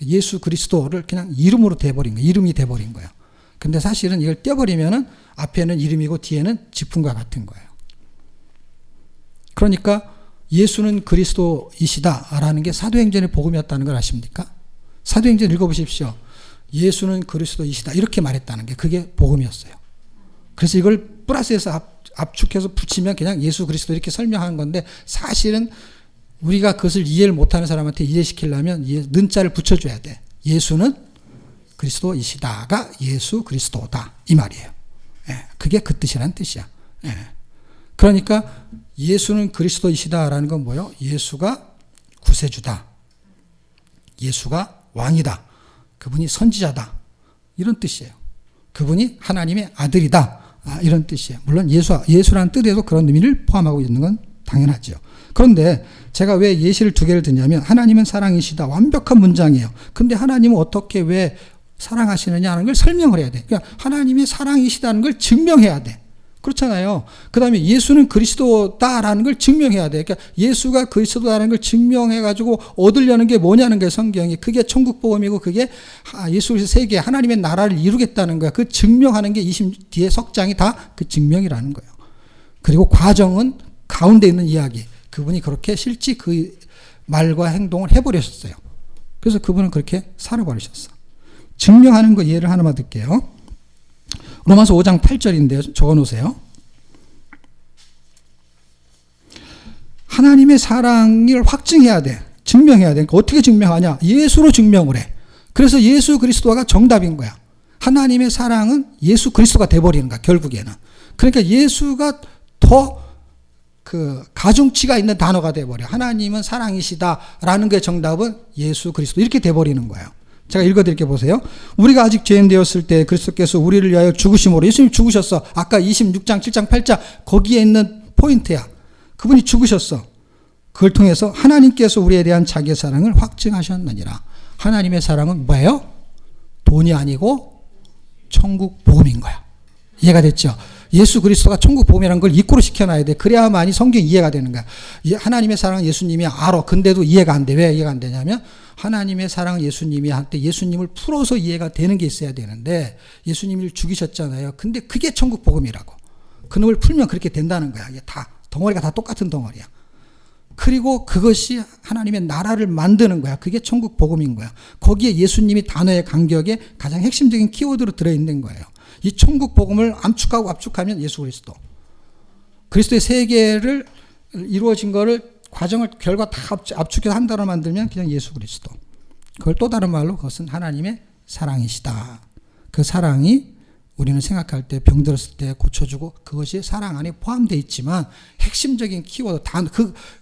예수 그리스도를 그냥 이름으로 돼버린 거예요. 이름이 돼버린 거예요. 근데 사실은 이걸 떼버리면은 앞에는 이름이고 뒤에는 직분과 같은 거예요. 그러니까 예수는 그리스도이시다라는 게 사도행전의 복음이었다는 걸 아십니까? 사도행전 읽어보십시오. 예수는 그리스도이시다 이렇게 말했다는 게 그게 복음이었어요. 그래서 이걸 플러스해서 압축해서 붙이면 그냥 예수 그리스도 이렇게 설명하는 건데, 사실은 우리가 그것을 이해를 못하는 사람한테 이해시키려면 는자를 붙여줘야 돼. 예수는 그리스도이시다가 예수 그리스도다 이 말이에요. 예, 그게 그 뜻이란 뜻이야. 예. 그러니까 예수는 그리스도이시다라는 건 뭐예요? 예수가 구세주다. 예수가 왕이다. 그분이 선지자다. 이런 뜻이에요. 그분이 하나님의 아들이다. 이런 뜻이에요. 물론 예수라는 뜻에도 그런 의미를 포함하고 있는 건 당연하죠. 그런데 제가 왜 예시를 두 개를 드냐면 하나님은 사랑이시다. 완벽한 문장이에요. 근데 하나님은 어떻게 왜 사랑하시느냐 하는 걸 설명을 해야 돼. 그러니까 하나님이 사랑이시다는 걸 증명해야 돼. 그렇잖아요. 그 다음에 예수는 그리스도다라는 걸 증명해야 돼. 그러니까 예수가 그리스도다라는 걸 증명해가지고 얻으려는 게 뭐냐는 거예요, 성경이. 그게 천국복음이고 그게 예수 그리스도 세계 하나님의 나라를 이루겠다는 거야. 그 증명하는 게 뒤에 석장이 다 그 증명이라는 거예요. 그리고 과정은 가운데 있는 이야기. 그분이 그렇게 실제 그 말과 행동을 해버리셨어요. 그래서 그분은 그렇게 살아버리셨어. 증명하는 거 예를 하나만 들게요. 로마서 5장 8절인데요. 적어놓으세요. 하나님의 사랑을 확증해야 돼. 증명해야 돼. 그러니까 어떻게 증명하냐? 예수로 증명을 해. 그래서 예수 그리스도가 정답인 거야. 하나님의 사랑은 예수 그리스도가 돼버리는 거야, 결국에는. 그러니까 예수가 더 그 가중치가 있는 단어가 돼버려. 하나님은 사랑이시다라는 게 정답은 예수 그리스도 이렇게 돼버리는 거예요. 제가 읽어드릴게 보세요. 우리가 아직 죄인 되었을 때 그리스도께서 우리를 위하여 죽으심으로, 예수님 죽으셨어. 아까 26장, 7장, 8장 거기에 있는 포인트야. 그분이 죽으셨어. 그걸 통해서 하나님께서 우리에 대한 자기의 사랑을 확증하셨느니라. 하나님의 사랑은 뭐예요? 돈이 아니고 천국 복음인 거야. 이해가 됐죠? 예수 그리스도가 천국 복음이라는 걸 입구로 시켜놔야 돼. 그래야만이 성경 이해가 되는 거야. 하나님의 사랑은 예수님이 알아. 근데도 이해가 안 돼. 왜 이해가 안 되냐면 하나님의 사랑은 예수님이 할 때 예수님을 풀어서 이해가 되는 게 있어야 되는데 예수님을 죽이셨잖아요. 근데 그게 천국 복음이라고. 그놈을 풀면 그렇게 된다는 거야. 이게 다 덩어리가 다 똑같은 덩어리야. 그리고 그것이 하나님의 나라를 만드는 거야. 그게 천국 복음인 거야. 거기에 예수님이 단어의 간격에 가장 핵심적인 키워드로 들어있는 거예요. 이 천국 복음을 암축하고 압축하면 예수 그리스도. 그리스도의 세계를 이루어진 거를 과정을 결과 다 압축해서 한 단어로 만들면 그냥 예수 그리스도. 그걸 또 다른 말로 그것은 하나님의 사랑이시다. 그 사랑이 우리는 생각할 때 병들었을 때 고쳐주고 그것이 사랑 안에 포함되어 있지만 핵심적인 키워드,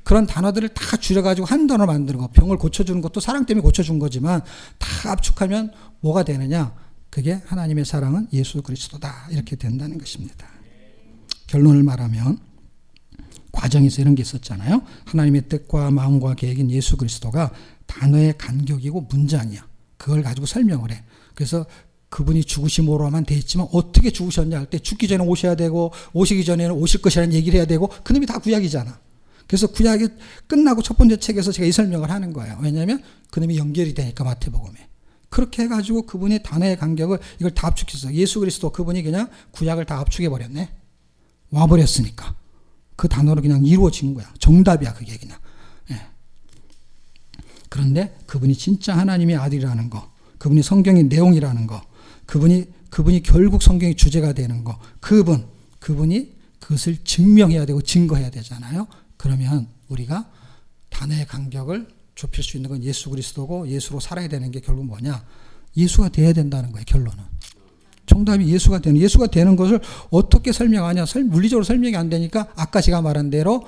그런 단어들을 다 줄여가지고 한 단어로 만드는 거. 병을 고쳐주는 것도 사랑 때문에 고쳐준 거지만 다 압축하면 뭐가 되느냐? 그게 하나님의 사랑은 예수 그리스도다. 이렇게 된다는 것입니다. 결론을 말하면 과정에서 이런 게 있었잖아요. 하나님의 뜻과 마음과 계획인 예수 그리스도가 단어의 간격이고 문장이야. 그걸 가지고 설명을 해. 그래서 그분이 죽으심으로만 돼 있지만 어떻게 죽으셨냐 할 때 죽기 전에 오셔야 되고 오시기 전에는 오실 것이라는 얘기를 해야 되고 그놈이 다 구약이잖아. 그래서 구약이 끝나고 첫 번째 책에서 제가 이 설명을 하는 거예요. 왜냐하면 그놈이 연결이 되니까 마태복음에. 그렇게 해가지고 그분이 단어의 간격을 이걸 다 압축했어요. 예수 그리스도 그분이 그냥 구약을 다 압축해버렸네. 와버렸으니까. 그 단어로 그냥 이루어진 거야. 정답이야 그게 그냥. 예. 그런데 그분이 진짜 하나님의 아들이라는 거, 그분이 성경의 내용이라는 거, 그분이 결국 성경의 주제가 되는 거, 그분이 그것을 증명해야 되고 증거해야 되잖아요. 그러면 우리가 단어의 간격을 좁힐 수 있는 건 예수 그리스도고 예수로 살아야 되는 게 결국 뭐냐? 예수가 돼야 된다는 거예요. 결론은. 정답이 예수가 되는 것을 어떻게 설명하냐? 물리적으로 설명이 안 되니까 아까 제가 말한 대로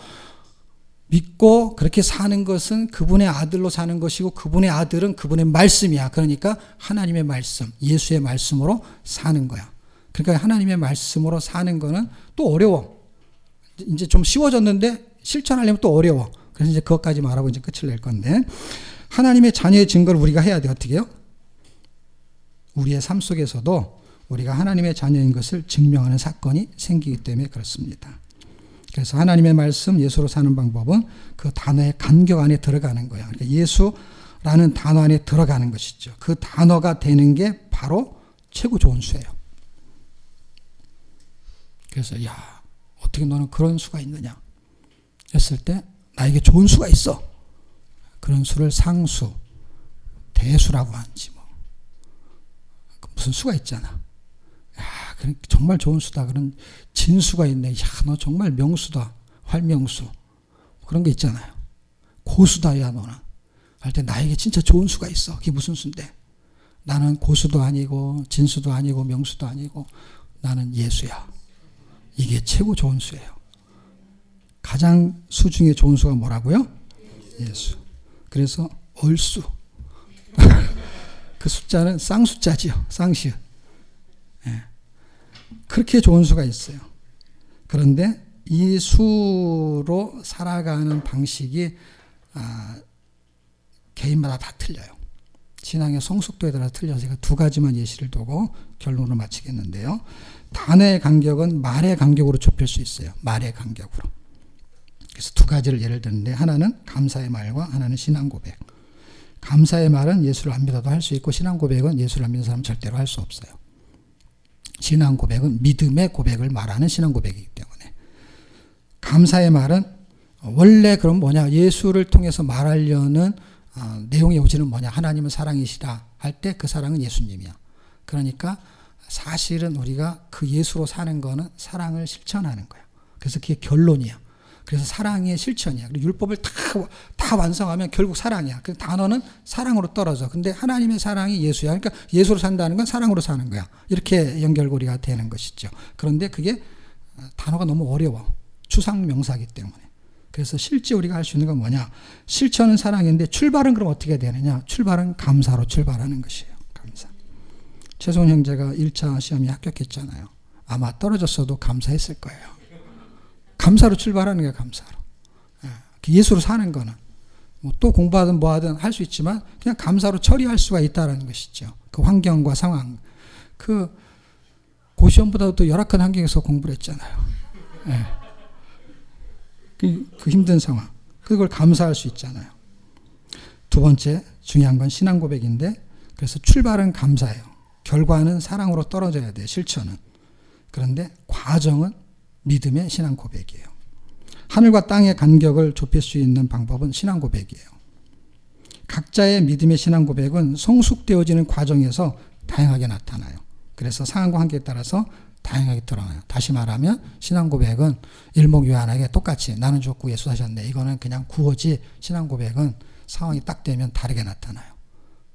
믿고 그렇게 사는 것은 그분의 아들로 사는 것이고 그분의 아들은 그분의 말씀이야. 그러니까 하나님의 말씀, 예수의 말씀으로 사는 거야. 그러니까 하나님의 말씀으로 사는 거는 또 어려워. 이제 좀 쉬워졌는데 실천하려면 또 어려워. 그래서 이제 그것까지 말하고 이제 끝을 낼 건데, 하나님의 자녀의 증거를 우리가 해야 돼. 어떻게 해요? 우리의 삶 속에서도 우리가 하나님의 자녀인 것을 증명하는 사건이 생기기 때문에 그렇습니다. 그래서 하나님의 말씀, 예수로 사는 방법은 그 단어의 간격 안에 들어가는 거예요. 그러니까 예수라는 단어 안에 들어가는 것이죠. 그 단어가 되는 게 바로 최고 좋은 수예요. 그래서 어떻게 너는 그런 수가 있느냐 했을 때 나에게 좋은 수가 있어. 그런 수를 상수, 대수라고 하는지 무슨 수가 있잖아. 정말 좋은 수다. 그런 진수가 있네. 너 정말 명수다. 활명수. 그런 게 있잖아요. 고수다, 너는. 할 때 나에게 진짜 좋은 수가 있어. 그게 무슨 수인데? 나는 고수도 아니고, 진수도 아니고, 명수도 아니고, 나는 예수야. 이게 최고 좋은 수예요. 가장 수 중에 좋은 수가 뭐라고요? 예수. 그래서 얼수. 그 숫자는 쌍숫자지요. 쌍시읒. 예. 그렇게 좋은 수가 있어요. 그런데 이 수로 살아가는 방식이 개인마다 다 틀려요. 신앙의 성숙도에 따라 틀려서 제가 두 가지만 예시를 두고 결론을 마치겠는데요. 단어의 간격은 말의 간격으로 좁힐 수 있어요. 말의 간격으로. 그래서 두 가지를 예를 드는데, 하나는 감사의 말과 하나는 신앙 고백. 감사의 말은 예수를 안 믿어도 할 수 있고, 신앙 고백은 예수를 안 믿는 사람은 절대로 할 수 없어요. 신앙 고백은 믿음의 고백을 말하는 신앙 고백이기 때문에. 감사의 말은 원래 그럼 뭐냐, 예수를 통해서 말하려는 내용의 요지는 뭐냐, 하나님은 사랑이시다 할 때 그 사랑은 예수님이야. 그러니까 사실은 우리가 그 예수로 사는 거는 사랑을 실천하는 거야. 그래서 그게 결론이야. 그래서 사랑의 실천이야. 그리고 율법을 다 완성하면 결국 사랑이야. 그 단어는 사랑으로 떨어져. 근데 하나님의 사랑이 예수야. 그러니까 예수로 산다는 건 사랑으로 사는 거야. 이렇게 연결고리가 되는 것이죠. 그런데 그게 단어가 너무 어려워. 추상명사이기 때문에. 그래서 실제 우리가 할 수 있는 건 뭐냐? 실천은 사랑인데 출발은 그럼 어떻게 되느냐? 출발은 감사로 출발하는 것이에요. 감사. 최소원 형제가 1차 시험에 합격했잖아요. 아마 떨어졌어도 감사했을 거예요. 감사로 출발하는 거예요. 감사로. 예수로 사는 거는 또 공부하든 뭐하든 할 수 있지만 그냥 감사로 처리할 수가 있다는 것이죠. 그 환경과 상황. 그 고시험보다도 또 열악한 환경에서 공부를 했잖아요. 그 힘든 상황. 그걸 감사할 수 있잖아요. 두 번째 중요한 건 신앙 고백인데, 그래서 출발은 감사예요. 결과는 사랑으로 떨어져야 돼요. 실천은. 그런데 과정은 믿음의 신앙 고백이에요. 하늘과 땅의 간격을 좁힐 수 있는 방법은 신앙 고백이에요. 각자의 믿음의 신앙 고백은 성숙되어지는 과정에서 다양하게 나타나요. 그래서 상황과 관계에 따라서 다양하게 드러나요. 다시 말하면 신앙 고백은 일목요연하게 똑같이 나는 죽고 예수 사셨네. 이거는 그냥 구호지, 신앙 고백은 상황이 딱 되면 다르게 나타나요.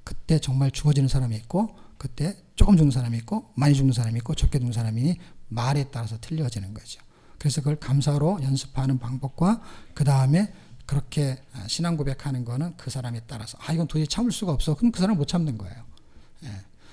그때 정말 죽어지는 사람이 있고, 그때 조금 죽는 사람이 있고, 많이 죽는 사람이 있고, 적게 죽는 사람이 말에 따라서 틀려지는 거죠. 그래서 그걸 감사로 연습하는 방법과 그 다음에 그렇게 신앙 고백하는 거는 그 사람에 따라서 이건 도저히 참을 수가 없어. 그럼 그 사람은 못 참는 거예요.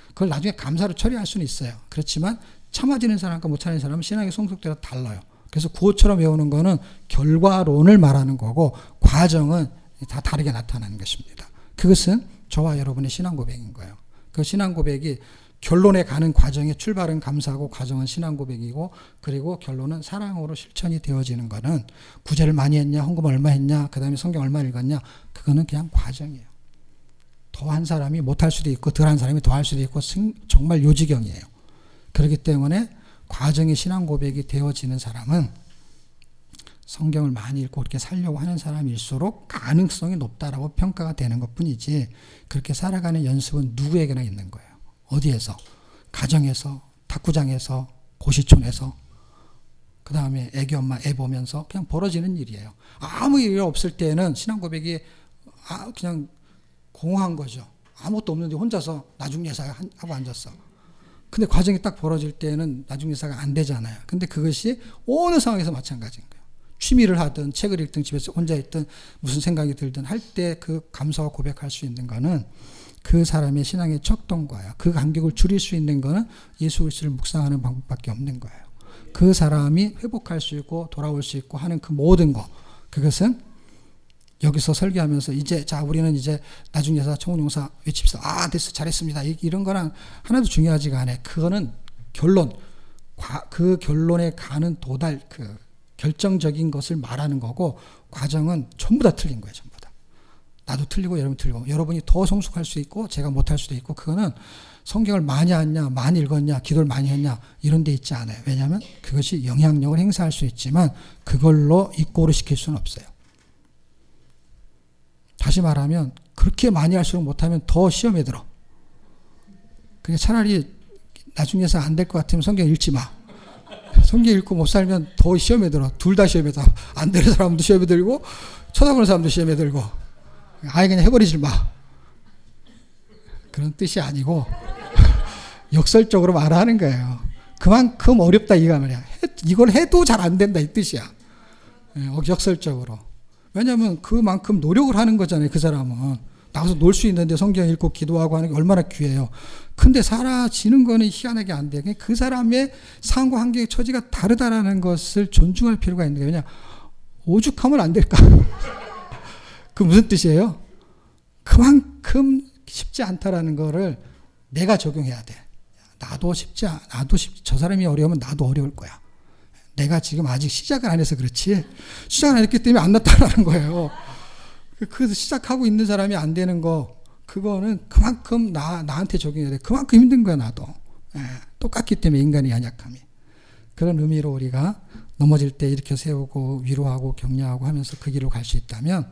그걸 나중에 감사로 처리할 수는 있어요. 그렇지만 참아지는 사람과 못 참는 사람은 신앙의 성숙대로 달라요. 그래서 구호처럼 외우는 거는 결과론을 말하는 거고, 과정은 다 다르게 나타나는 것입니다. 그것은 저와 여러분의 신앙 고백인 거예요. 그 신앙 고백이 결론에 가는 과정의 출발은 감사하고 과정은 신앙 고백이고, 그리고 결론은 사랑으로 실천이 되어지는 거는 구제를 많이 했냐, 헌금 얼마 했냐, 그 다음에 성경 얼마 읽었냐, 그거는 그냥 과정이에요. 더 한 사람이 못할 수도 있고 덜 한 사람이 더 할 수도 있고 정말 요지경이에요. 그렇기 때문에 과정의 신앙 고백이 되어지는 사람은 성경을 많이 읽고 그렇게 살려고 하는 사람일수록 가능성이 높다라고 평가가 되는 것뿐이지, 그렇게 살아가는 연습은 누구에게나 있는 거예요. 어디에서? 가정에서, 탁구장에서, 고시촌에서, 그 다음에 애기 엄마 애 보면서 그냥 벌어지는 일이에요. 아무 일이 없을 때는 신앙 고백이 그냥 공허한 거죠. 아무것도 없는데 혼자서 나중 예사 하고 앉았어. 근데 과정이 딱 벌어질 때는 나중 예사가 안 되잖아요. 근데 그것이 어느 상황에서 마찬가지인 거예요. 취미를 하든 책을 읽든 집에서 혼자 있든 무슨 생각이 들든 할 때 그 감사와 고백할 수 있는 거는 그 사람의 신앙의 척도인거예요. 그 간격을 줄일 수 있는 거는 예수 그리스도를 묵상하는 방법밖에 없는 거예요. 그 사람이 회복할 수 있고 돌아올 수 있고 하는 그 모든 거, 그것은 여기서 설교하면서 우리는 이제 나중 예사 청혼용사 외칩시다. 됐어, 잘했습니다. 이런 거랑 하나도 중요하지가 않아요. 그거는 결론, 그 결론에 가는 도달, 그 결정적인 것을 말하는 거고, 과정은 전부 다 틀린 거예요. 전부 다. 나도 틀리고 여러분 틀리고, 여러분이 더 성숙할 수 있고 제가 못할 수도 있고, 그거는 성경을 많이 했냐, 많이 읽었냐, 기도를 많이 했냐 이런 데 있지 않아요. 왜냐하면 그것이 영향력을 행사할 수 있지만 그걸로 입고를 시킬 수는 없어요. 다시 말하면 그렇게 많이 할수록 못하면 더 시험에 들어. 그러니까 차라리 나중에서 안 될 것 같으면 성경 읽지 마. 성경 읽고 못 살면 더 시험에 들어. 둘 다 시험에 들어. 안 되는 사람도 시험에 들고 쳐다보는 사람도 시험에 들고. 아예 그냥 해버리지 마. 그런 뜻이 아니고 역설적으로 말하는 거예요. 그만큼 어렵다 이거 말이야. 이걸 해도 잘 안 된다 이 뜻이야. 역설적으로. 왜냐하면 그만큼 노력을 하는 거잖아요. 그 사람은 나가서 놀 수 있는데 성경 읽고 기도하고 하는 게 얼마나 귀해요. 근데 사라지는 거는 희한하게 안 돼. 그 사람의 상황과 환경의 처지가 다르다라는 것을 존중할 필요가 있는 거예요. 왜냐, 오죽하면 안 될까? 그 무슨 뜻이에요? 그만큼 쉽지 않다라는 거를 내가 적용해야 돼. 저 사람이 어려우면 나도 어려울 거야. 내가 지금 아직 시작을 안 해서 그렇지, 시작을 안 했기 때문에 안 나타나는 거예요. 그 시작하고 있는 사람이 안 되는 거, 그거는 그만큼 나한테 적용해야 돼. 그만큼 힘든 거야, 나도. 똑같기 때문에 인간의 연약함이. 그런 의미로 우리가 넘어질 때 일으켜 세우고 위로하고 격려하고 하면서 그 길로 갈 수 있다면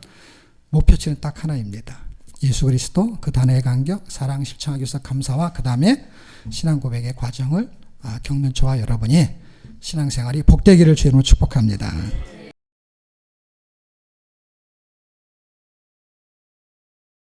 목표치는 딱 하나입니다. 예수 그리스도, 그 단어의 간격, 사랑 실천하기 위해서 감사와 그 다음에 신앙 고백의 과정을 겪는 저와 여러분이 신앙생활이 복되기를 주님으로 축복합니다.